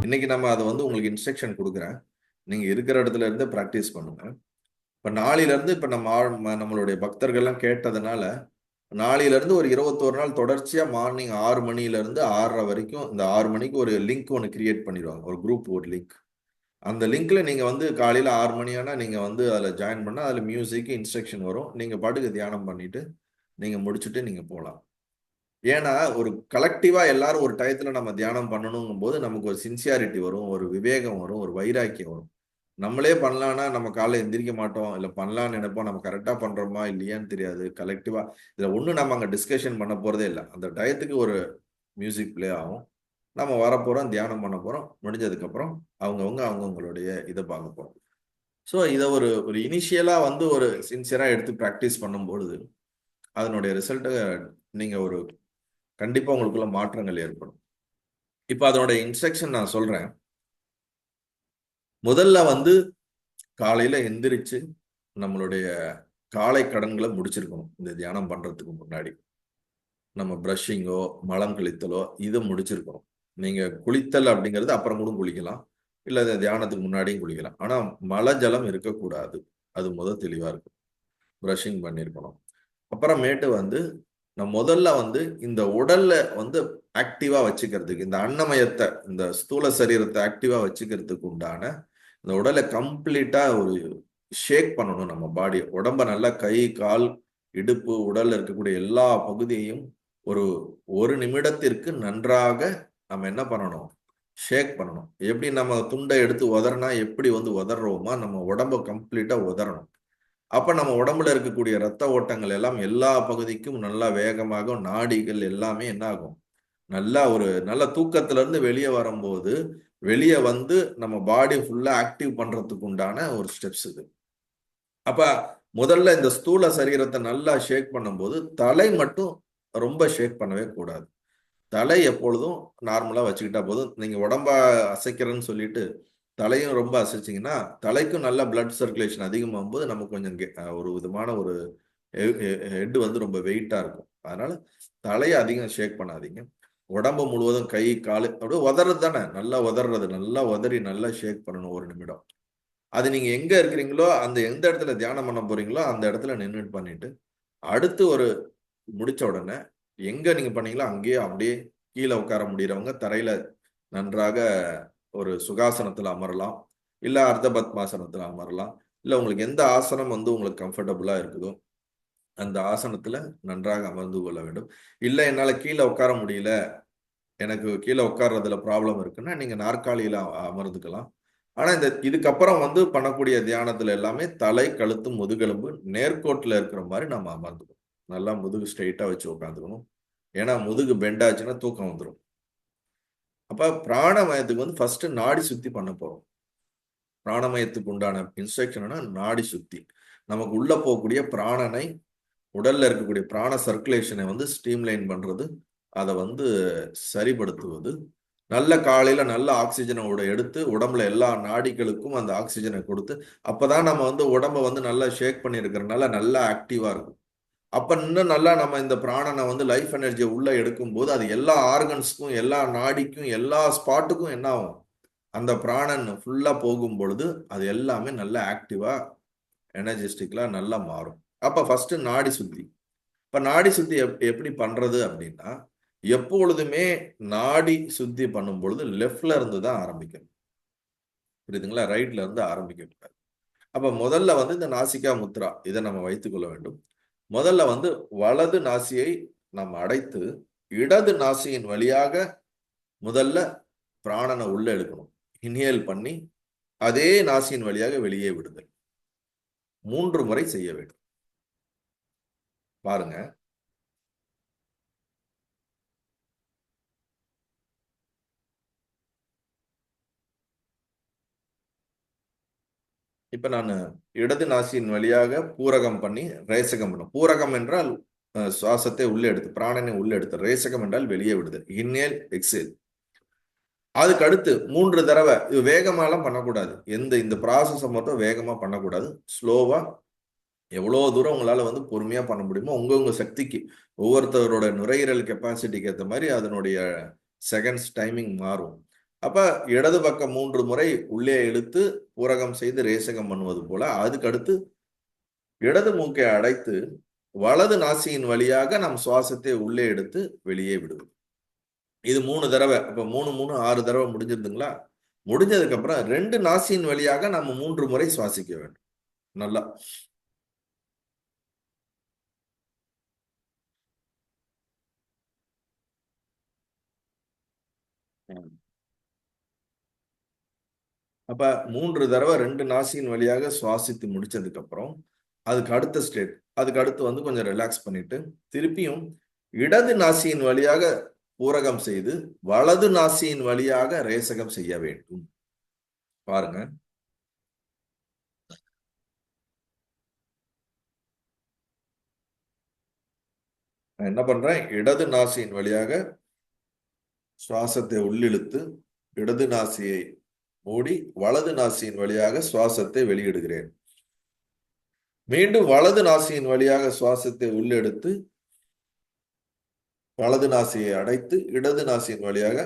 இன்னைக்கு நம்ம அதை வந்து உங்களுக்கு இன்ஸ்ட்ரக்ஷன் கொடுக்குறேன். நீங்க இருக்கிற இடத்துல இருந்து ப்ராக்டிஸ் பண்ணுங்க. இப்ப நாளையில இருந்து இப்ப நம்மளுடைய பக்தர்கள்லாம் கேட்டதுனால நாளையில இருந்து ஒரு 21 நாள் தொடர்ச்சியா மார்னிங் 6 மணில இருந்து 6:30 வரைக்கும் இந்த 6 மணிக்கு ஒரு லிங்க் ஒன்று கிரியேட் பண்ணிடுவாங்க. ஒரு குரூப் ஒரு லிங்க். அந்த லிங்க்ல நீங்க வந்து காலையில 6 மணி ஆனா நீங்க வந்து அதில் ஜாயின் பண்ணா அதுல மியூசிக் இன்ஸ்ட்ரக்ஷன் வரும். நீங்க பாட்டுக்கு தியானம் பண்ணிட்டு நீங்க முடிச்சுட்டு நீங்க போகலாம். ஏன்னா ஒரு கலெக்டிவா எல்லாரும் ஒரு டயத்துல நம்ம தியானம் பண்ணணுங்கும் போது நமக்கு ஒரு சின்சியாரிட்டி வரும், ஒரு விவேகம் வரும், ஒரு வைராக்கியம் வரும். நம்மளே பண்ணலான்னா நம்ம காலைல எந்திரிக்க மாட்டோம், இல்லை பண்ணலான்னு நினைப்போம். நம்ம கரெக்டா பண்றோமா இல்லையான்னு தெரியாது. கலெக்டிவா இதுல ஒண்ணு நம்ம அங்க டிஸ்கஷன் பண்ண போறதே இல்லை. அந்த டயத்துக்கு ஒரு மியூசிக் பிளே ஆகும். நம்ம வரப்போறோம், தியானம் பண்ண போறோம். முடிஞ்சதுக்கு அப்புறம் அவங்கவுங்களுடைய இதை பார்க்க போறோம். ஸோ இதை ஒரு ஒரு இனிஷியலா வந்து ஒரு சின்சியரா எடுத்து ப்ராக்டிஸ் பண்ணும்பொழுது அதனுடைய ரிசல்ட்டை நீங்க ஒரு கண்டிப்பா உங்களுக்குள்ள மாற்றங்கள் ஏற்படும். இப்ப அதனோட இன்ஸ்ட்ரக்ஷன் நான் சொல்றேன். முதல்ல வந்து காலையில எந்திரிச்சு நம்மளுடைய காலை கடன்களை முடிச்சிருக்கணும். இந்த தியானம் பண்றதுக்கு முன்னாடி நம்ம பிரஷிங்கோ மலம் கழித்தலோ இதை முடிச்சிருக்கணும். நீங்க குளித்தல் அப்படிங்கிறது அப்புறம் கூட குளிக்கலாம், இல்ல தியானத்துக்கு முன்னாடியும் குளிக்கலாம். ஆனா மல ஜலம் இருக்கக்கூடாது. அது தெளிவா இருக்கும். பிரஷிங் பண்ணியிருக்கணும். அப்புறமேட்டு வந்து நான் முதல்ல வந்து இந்த உடல்ல வந்து ஆக்டிவா வச்சுக்கிறதுக்கு, இந்த அன்னமயத்தை, இந்த ஸ்தூல சரீரத்தை ஆக்டிவா வச்சுக்கிறதுக்கு உண்டான இந்த உடலை கம்ப்ளீட்டா ஒரு ஷேக் பண்ணணும். நம்ம பாடி உடம்ப நல்லா கை கால் இடுப்பு உடல்ல இருக்கக்கூடிய எல்லா பகுதியையும் ஒரு 1 நிமிடத்திற்கு நன்றாக நம்ம என்ன பண்ணணும், ஷேக் பண்ணணும். எப்படி நம்ம துண்டை எடுத்து உதறினா எப்படி வந்து உதறோமா நம்ம உடம்ப கம்ப்ளீட்டா உதறணும். அப்ப நம்ம உடம்புல இருக்கக்கூடிய ரத்த ஓட்டங்கள் எல்லாம் எல்லா பகுதிக்கும் நல்லா வேகமாக, நாடிகள் எல்லாமே என்ன ஆகும், நல்லா ஒரு நல்ல தூக்கத்துல இருந்து வெளியே வரும்போது வெளியே வந்து நம்ம பாடி ஃபுல்லா ஆக்டிவ் பண்றதுக்கு உண்டான ஒரு ஸ்டெப்ஸ் இது. அப்ப முதல்ல இந்த ஸ்தூல சரீரத்தை நல்லா ஷேக் பண்ணும்போது தலை மட்டும் ரொம்ப ஷேக் பண்ணவே கூடாது. தலை எப்பொழுதும் நார்மலா வச்சுக்கிட்டா போதும். நீங்க உடம்ப அசைக்கிறேன்னு சொல்லிட்டு தலையும் ரொம்ப அசைச்சிங்கன்னா தலைக்கும் நல்ல பிளட் சர்க்குலேஷன் அதிகமாகும் போது நமக்கு கொஞ்சம் ஒரு விதமான ஒரு ஹெட் வந்து ரொம்ப வெயிட்டா இருக்கும். அதனால தலையை அதிகம் ஷேக் பண்ணாதீங்க. உடம்பு முழுவதும் கை காலு அப்படியே உதறது தானே, நல்லா உதறது, நல்லா உதறி நல்லா ஷேக் பண்ணணும் 1 நிமிடம். அது நீங்க எங்க இருக்கிறீங்களோ அந்த எந்த இடத்துல தியானம் பண்ண போறீங்களோ அந்த இடத்துல நின்றுட்டு பண்ணிட்டு அடுத்து ஒரு முடிச்ச உடனே எங்க நீங்க பண்ணீங்களோ அங்கேயே அப்படியே கீழே உட்கார முடியறவங்க தரையில நன்றாக ஒரு சுகாசனத்துல அமரலாம், இல்ல அர்த்த பத்மாசனத்துல அமரலாம், இல்ல உங்களுக்கு எந்த ஆசனம் வந்து உங்களுக்கு கம்ஃபர்டபுளா இருக்குதோ அந்த ஆசனத்துல நன்றாக அமர்ந்து கொள்ள வேண்டும். இல்ல என்னால கீழே உட்கார முடியல, எனக்கு கீழே உட்கார்றதுல ப்ராப்ளம் இருக்குன்னா நீங்க நாற்காலியில அமர்ந்துக்கலாம். ஆனா இந்த இதுக்கப்புறம் வந்து பண்ணக்கூடிய தியானத்துல எல்லாமே தலை கழுத்து முதுகெலும்பு நேர்கோட்டில் இருக்கிற மாதிரி நம்ம அமர்ந்துக்கணும். நல்லா முதுகு ஸ்ட்ரெயிட்டா வச்சு உட்காந்துக்கணும். ஏன்னா முதுகு பெண்ட் ஆச்சுன்னா தூக்கம் வந்துடும். அப்ப பிராணமயத்துக்கு வந்து ஃபர்ஸ்ட் நாடி சுத்தி பண்ண போறோம். பிராணமயத்துக்கு உண்டான இன்ஸ்ட்ரக்ஷன் நாடி சுத்தி. நமக்கு உள்ள போகக்கூடிய பிராணனை, உடல்ல இருக்கக்கூடிய பிராண சர்க்குலேஷனை வந்து ஸ்ட்ரீம்லைன் பண்றது, அதை வந்து சரிப்படுத்துவது, நல்ல காலையில நல்ல ஆக்சிஜனை எடுத்து உடம்புல எல்லா நாடிகளுக்கும் அந்த ஆக்சிஜனை கொடுத்து, அப்பதான் நம்ம வந்து உடம்ப வந்து நல்லா ஷேக் பண்ணி இருக்கிறதுனால நல்லா ஆக்டிவா இருக்கும். அப்ப இன்னும் நல்லா நம்ம இந்த பிராணனை வந்து லைஃப் எனர்ஜியை உள்ள எடுக்கும் போது அது எல்லா ஆர்கன்ஸ்க்கும், எல்லா நாடிக்கும், எல்லா ஸ்பாட்டுக்கும் என்ன ஆகும், அந்த பிராணன் ஃபுல்லா போகும் பொழுது அது எல்லாமே நல்லா ஆக்டிவா எனர்ஜெஸ்டிக்கலா நல்லா மாறும். அப்ப ஃபர்ஸ்ட் நாடி சுத்தி. இப்ப நாடி சுத்தி எப்படி பண்றது அப்படின்னா, எப்பொழுதுமே நாடி சுத்தி பண்ணும் பொழுது லெஃப்ட்ல இருந்து தான் ஆரம்பிக்கணும். புரியுதுங்களா? ரைட்ல இருந்து ஆரம்பிக்க கூடாது. அப்ப முதல்ல வந்து இந்த நாசிகா முத்ரா இதை நம்ம வைத்துக் கொள்ள வேண்டும். முதல்ல வந்து வலது நாசியை நம்ம அடைத்து இடது நாசியின் வழியாக முதல்ல பிராணனை உள்ள எடுக்கணும். இன்ஹேல் பண்ணி அதே நாசியின் வழியாக வெளியே விடுதல் 3 முறை செய்ய வேண்டும். பாருங்க. இப்ப நான் இடது நாசியின் வழியாக பூரகம் பண்ணி ரேசகம் பண்ணும். பூரகம் என்றால் சுவாசத்தை உள்ளே எடுத்து பிராணனை உள்ளே எடுத்து, ரேசகம் என்றால் வெளியே விடுதல். Inhale exhale. அதுக்கு அடுத்து 3 தடவை. இது வேகமாலாம் பண்ணக்கூடாது. இந்த ப்ராசஸ் மட்டும் வேகமா பண்ணக்கூடாது. ஸ்லோவா எவ்வளோ தூரம் உங்களால வந்து பொறுமையா பண்ண முடியுமோ உங்க சக்திக்கு, ஒவ்வொருத்தரோட நுரையீரல் கெப்பாசிட்டிக்கு ஏற்ற மாதிரி அதனுடைய செகண்ட்ஸ் டைமிங் மாறும். அப்ப இடது பக்கம் 3 முறை உள்ளே இழுத்து பூரகம் செய்து ரேசகம் பண்ணுவது போல, அதுக்கு அடுத்து இடது மூக்கை அடைத்து வலது நாசியின் வழியாக நம் சுவாசத்தை உள்ளே எடுத்து வெளியே விடுவது. இது 3 தடவை. அப்ப 3 3 6 தடவை முடிஞ்சிருதுங்களா? முடிஞ்சதுக்கு அப்புறம் 2 நாசியின் வழியாக நம்ம 3 முறை சுவாசிக்க வேண்டும். நல்லா. அப்ப 3 தடவை 2 நாசியின் வழியாக சுவாசித்து முடிச்சதுக்கு அப்புறம் அதுக்கு அடுத்த ஸ்டேட், அதுக்கு அடுத்து வந்து கொஞ்சம் ரிலாக்ஸ் பண்ணிட்டு திருப்பியும் இடது நாசியின் வழியாக பூரகம் செய்து வலது நாசியின் வழியாக ரேசகம் செய்ய வேண்டும். பாருங்க. நான் என்ன பண்றேன், இடது நாசியின் வழியாக சுவாசத்தை உள்ளிழுத்து இடது நாசியை மூடி வலது நாசியின் வழியாக சுவாசத்தை வெளியிடுகிறேன். மீண்டும் வலது நாசியின் வழியாக சுவாசத்தை உள்ளெடுத்து வலது நாசியை அடைத்து இடது நாசியின் வழியாக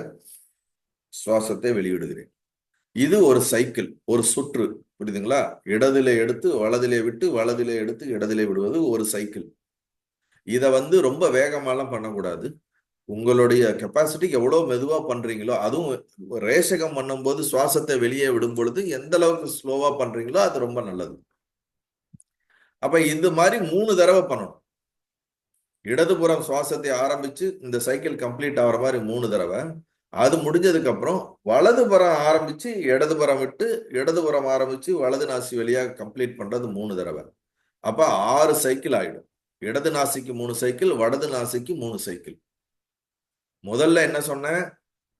சுவாசத்தை வெளியிடுகிறேன். இது ஒரு சைக்கிள், ஒரு சுற்று. புரியுதுங்களா? இடதிலே எடுத்து வலதிலே விட்டு வலதிலே எடுத்து இடதிலே விடுவது ஒரு சைக்கிள். இத வந்து ரொம்ப வேகமாலாம் பண்ணக்கூடாது. உங்களுடைய கெப்பாசிட்டிக்கு எவ்வளவு மெதுவா பண்றீங்களோ, அதுவும் ரேசகம் பண்ணும்போது சுவாசத்தை வெளியே விடும் பொழுது எந்த அளவுக்கு ஸ்லோவா பண்றீங்களோ அது ரொம்ப நல்லது. அப்ப இந்த மாதிரி 3 தடவை பண்ணணும். இடதுபுறம் சுவாசத்தை ஆரம்பிச்சு இந்த சைக்கிள் கம்ப்ளீட் ஆகிற மாதிரி 3 தடவை. அது முடிஞ்சதுக்கு அப்புறம் வலதுபுறம் ஆரம்பிச்சு இடதுபுறம் விட்டு இடதுபுறம் ஆரம்பிச்சு வலது நாசி வழியாக கம்ப்ளீட் பண்றது 3 தடவை. அப்ப 6 சைக்கிள் ஆயிடும். இடது நாசிக்கு 3 சைக்கிள், வலது நாசிக்கு 3 சைக்கிள். முதல்ல என்ன சொன்னேன்,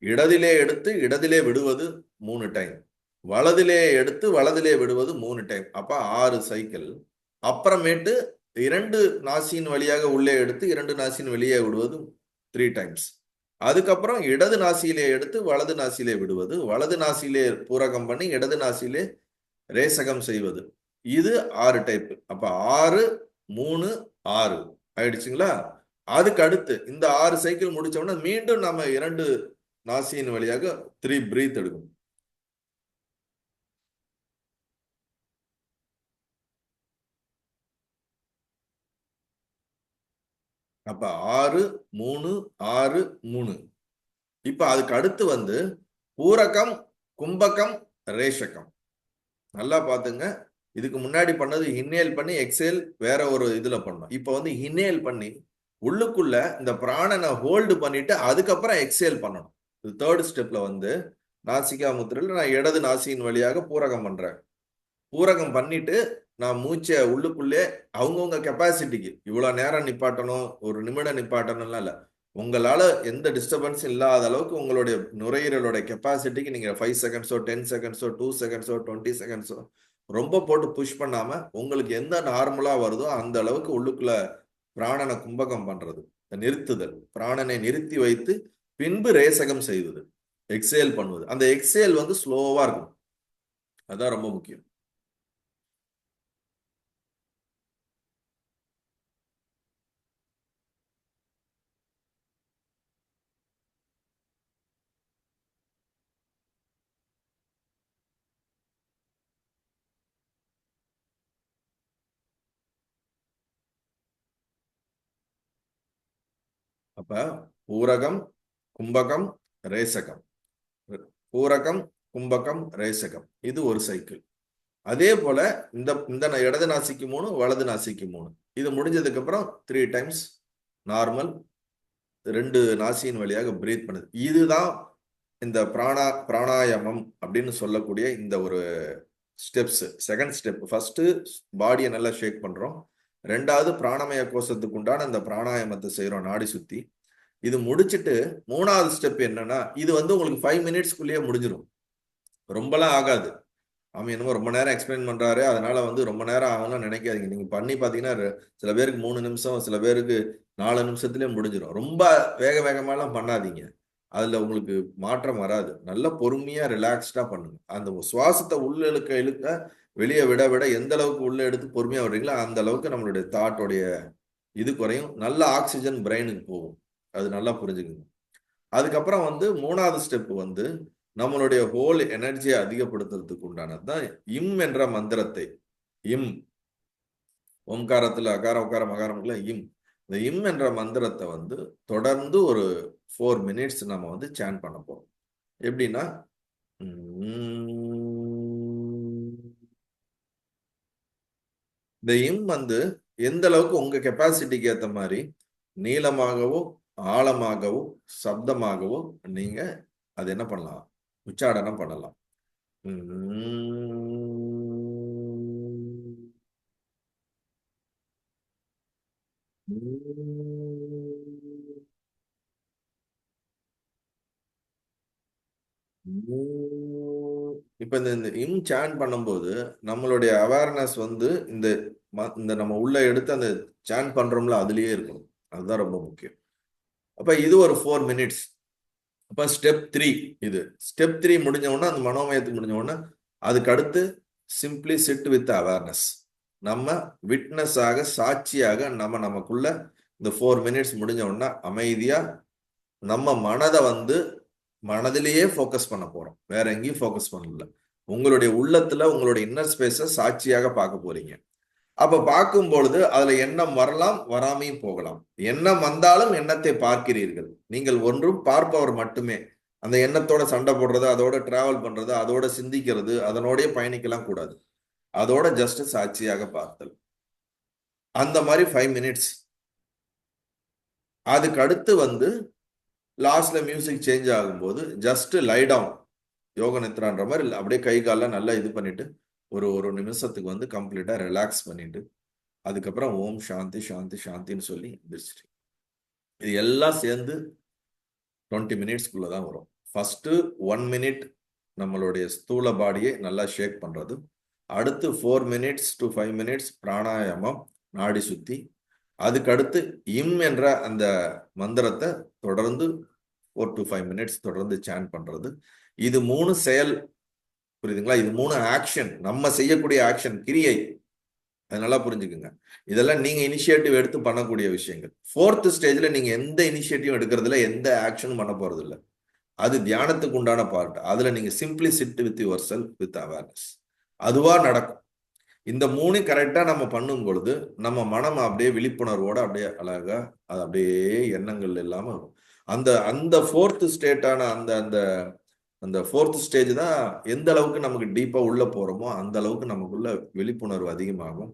இடதிலே எடுத்து இடதிலே விடுவது 3 டைம், வலதிலே எடுத்து வலதிலே விடுவது 3 டைம். அப்ப 6 சைக்கிள். அப்புறமேட்டு 2 நாசியின் வழியாக உள்ளே எடுத்து 2 நாசியின் வெளியே விடுவது 3 டைம்ஸ். அதுக்கப்புறம் இடது நாசியிலே எடுத்து வலது நாசியிலே விடுவது, வலது நாசியிலே பூரகம் பண்ணி இடது நாசியிலே ரேசகம் செய்வது. இது 6 டைப். அப்ப 6 3 6 ஆயிடுச்சுங்களா? அதுக்கு அடுத்து இந்த 6 சைக்கிள் முடிச்சோம்னா மீண்டும் நம்ம 2 நாசியின் வழியாக 3 பிரீத் எடுக்கணும். அப்ப 6 3 6 3. இப்ப அதுக்கு அடுத்து வந்து பூரகம், கும்பகம், ரேஷகம். நல்லா பாத்துங்க. இதுக்கு முன்னாடி பண்ணது இன்ஹேல் பண்ணி எக்ஸேல் வேற ஒரு இதுல பண்ணோம். இப்ப வந்து இன்ஹேல் பண்ணி உள்ளுக்குள்ள இந்த பிராணனை ஹோல்டு பண்ணிட்டு அதுக்கப்புறம் எக்ஸேல் பண்ணணும். இது 3rd ஸ்டெப்ல வந்து நாசிகா முத்திரையில் நான் இடது நாசியின் வழியாக பூரகம் பண்றேன். பூரகம் பண்ணிட்டு நான் மூச்சை உள்ளுக்குள்ளே அவங்கவுங்க கெப்பாசிட்டிக்கு இவ்வளவு நேரம் நிப்பாட்டணும், ஒரு நிமிடம் நிப்பாட்டணும்லாம் இல்லை. உங்களால எந்த டிஸ்டர்பன்ஸும் இல்லாத அளவுக்கு உங்களுடைய நுரையீரலோட கெப்பாசிட்டிக்கு நீங்க 5 செகண்ட்ஸோ 10 செகண்ட்ஸோ 2 செகண்ட்ஸோ 20 செகண்ட்ஸோ ரொம்ப போட்டு புஷ் பண்ணாம உங்களுக்கு எந்த நார்மலா வருதோ அந்த அளவுக்கு உள்ளுக்குள்ள பிராணனை கும்பகம் பண்றது, நிறுத்துதல், பிராணனை நிறுத்தி வைத்து பின்பு ரேசகம் செய்வது, எக்ஸேல் பண்ணுவது. அந்த எக்ஸேல் வந்து ஸ்லோவா இருக்கும். அதான் ரொம்ப முக்கியம். அப்ப பூரகம், கும்பகம், ரேசகம், பூரகம், கும்பகம், ரேசகம், இது ஒரு சைக்கிள். அதே போல இந்த இந்த இடது நாசிக்கு 3, வலது நாசிக்கு 3. இது முடிஞ்சதுக்கு அப்புறம் 3 டைம்ஸ் நார்மல் 2 நாசியின் வழியாக பிரீத் பண்ணுது. இதுதான் இந்த பிராணாயாமம் அப்படின்னு சொல்லக்கூடிய இந்த ஒரு ஸ்டெப்ஸ். செகண்ட் ஸ்டெப், ஃபர்ஸ்ட் பாடியை நல்லா ஷேக் பண்றோம். 2வது பிராணமய கோஷத்துக்கு உண்டான இந்த பிராணாயாமத்தை செய்யறோம், நாடி சுத்தி. இது முடிச்சுட்டு 3வது ஸ்டெப் என்னன்னா, இது வந்து உங்களுக்கு 5 மினிட்ஸ்க்குள்ளேயே முடிஞ்சிடும். ரொம்பலாம் ஆகாது. அவன் என்னமோ ரொம்ப நேரம் எக்ஸ்பிளைன் பண்றாரு அதனால வந்து ரொம்ப நேரம் ஆகும்னு நினைக்காதீங்க. நீங்க பண்ணி பாத்தீங்கன்னா சில பேருக்கு 3 நிமிஷம், சில பேருக்கு 4 நிமிஷத்துலயே முடிஞ்சிடும். ரொம்ப வேக வேகமாலாம் பண்ணாதீங்க, அதுல உங்களுக்கு மாற்றம் வராது. நல்ல பொறுமையா ரிலாக்ஸ்டா பண்ணுங்க. அந்த சுவாசத்தை உள்ள இழுக்க இழுக்க வெளியே விட விட எந்த அளவுக்கு உள்ள எடுத்து பொறுமையா விடுறீங்களோ அந்த அளவுக்கு நம்மளுடைய தாட்டோடைய இது குறையும். நல்ல ஆக்சிஜன் பிரெயினுக்கு போகும். அது நல்லா புரிஞ்சுக்கணும். அதுக்கப்புறம் வந்து 3வது ஸ்டெப் வந்து நம்மளுடைய ஹோல் எனர்ஜியை அதிகப்படுத்துறதுக்கு உண்டானது தான் இம் என்ற மந்திரத்தை. இம் ஓம்காரத்துல அகார உக்கார மகாரம்ல இம். இந்த இம் என்ற மந்திரத்தை வந்து தொடர்ந்து ஒரு 4 மினிட்ஸ் நம்ம வந்து சான் பண்ண போறோம். எப்படின்னா இந்த இம் வந்து எந்த அளவுக்கு உங்க கெப்பாசிட்டிக்கு ஏத்த மாதிரி நீளமாகவும் ஆழமாகவும் சப்தமாகவும் நீங்க அது என்ன பண்ணலாம், உச்சாடனம் பண்ணலாம். இப்ப இந்த இம் சான் பண்ணும்போது நம்மளுடைய அவேர்னஸ் வந்து இந்த இந்த நம்ம உள்ள எடுத்து அந்த சான் பண்றோம்ல அதுலயே இருக்கணும். அதுதான் ரொம்ப முக்கியம். அப்ப இது ஒரு 4 மினிட்ஸ். அப்ப ஸ்டெப் 3 இது. ஸ்டெப் 3 முடிஞ்ச உடனே அந்த மனோமயத்துக்கு முடிஞ்ச உடனே அதுக்கு அடுத்து சிம்பிளி சிட் வித் அவேர்னஸ். நம்ம விட்னஸ் ஆக சாட்சியாக நம்ம நமக்குள்ள இந்த 4 மினிட்ஸ் முடிஞ்ச உடனே அமைதியா நம்ம மனதை வந்து மனதிலேயே ஃபோக்கஸ் பண்ண போறோம். வேற எங்கேயும் ஃபோக்கஸ் பண்ணல. உங்களுடைய உள்ளத்துல உங்களுடைய இன்னர் ஸ்பேஸ சாட்சியாக பார்க்க போறீங்க. அப்ப பார்க்கும் பொழுது அதுல எண்ணம் வரலாம், வராமையும் போகலாம். எண்ணம் வந்தாலும் எண்ணத்தை பார்க்கிறீர்கள். நீங்கள் ஒன்றும் பார்ப்பவர் மட்டுமே. அந்த எண்ணத்தோட சண்டை போடுறது, அதோட டிராவல் பண்றது, அதோட சிந்திக்கிறது, அதனோடய பயணிக்கலாம் கூடாது. அதோட ஜஸ்ட் சாட்சியாக பார்த்தல். அந்த மாதிரி 5 மினிட்ஸ். அதுக்கு அடுத்து வந்து லாஸ்ட்ல மியூசிக் சேஞ்ச் ஆகும்போது ஜஸ்ட் லை டவுன், யோக நித்ரான்ற மாதிரி அப்படியே கை காலெல்லாம் நல்லா இது பண்ணிட்டு ஒரு நிமிஷத்துக்கு வந்து கம்ப்ளீட்டா ரிலாக்ஸ் பண்ணிட்டு அதுக்கப்புறம் ஓம் சாந்தி சாந்தி சாந்தின்னு சொல்லி எந்திரிச்சிட்டு இது எல்லாம் சேர்ந்து 20 மினிட்ஸ்க்குள்ள தான் வரும். ஃபர்ஸ்ட் 1 மினிட் நம்மளுடைய ஸ்தூல பாடியை நல்லா ஷேக் பண்றது. அடுத்து 4 மினிட்ஸ் டு 5 மினிட்ஸ் பிராணாயாமம், நாடி சுத்தி. அதுக்கடுத்து இம் என்ற அந்த மந்திரத்தை தொடர்ந்து 4 to 5 மினிட்ஸ் தொடர்ந்து சான் பண்றது. இது 3 செயல், புரியுதுங்களா? இது 3 ஆக்ஷன், நம்ம செய்யக்கூடிய ஆக்ஷன், கிரியை. அது நல்லா புரிஞ்சுக்குங்க. இதெல்லாம் நீங்க இனிஷியேட்டிவ் எடுத்து பண்ணக்கூடிய விஷயங்கள். 4th ஸ்டேஜ்ல நீங்க எந்த இனிஷியேட்டிவ் எடுக்கிறதுல எந்த ஆக்ஷனும் பண்ண போறது இல்லை. அது தியானத்துக்கு உண்டான பார்ட். அதுல நீங்க simply sit with your self with awareness. அதுவா நடக்கும். இந்த 3 கரெக்டா நம்ம பண்ணும் பொழுது நம்ம மனம் அப்படியே விழிப்புணர்வோட அப்படியே அழகா அது அப்படியே எண்ணங்கள் இல்லாம இருக்கும். அந்த அந்த 4th ஸ்டேட்டான அந்த அந்த அந்த 4th ஸ்டேஜ் தான் எந்த அளவுக்கு நமக்கு டீப்பா உள்ள போறோமோ அந்த அளவுக்கு நமக்குள்ள விழிப்புணர்வு அதிகமாகும்.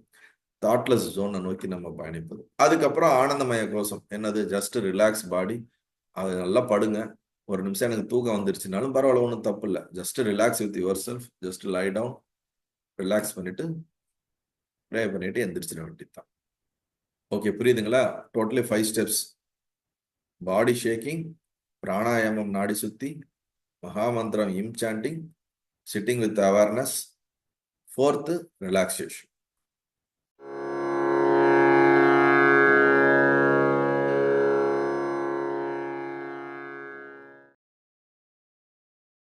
தாட்லெஸ் ஜோனை நோக்கி நம்ம பயணிப்பது. அதுக்கப்புறம் ஆனந்தமய கோஷம் என்னது, ஜஸ்ட் ரிலாக்ஸ் பாடி. அது நல்லா படுங்க. ஒரு நிமிஷம் எனக்கு தூக்கம் வந்துருச்சுனாலும் பரவாயில்ல, ஒன்றும் தப்பு இல்லை. Just relax with yourself, just lie down, relax பண்ணிட்டு ப்ரே பண்ணிட்டு எந்திரிச்சிட வேண்டியதுதான். ஓகே, புரியுதுங்களா? Totally 5 steps. பாடி ஷேக்கிங், பிராணாயாமம் நாடி சுத்தி, மகாமந்திரம் இம் chanting, sitting with awareness, 4th relaxation.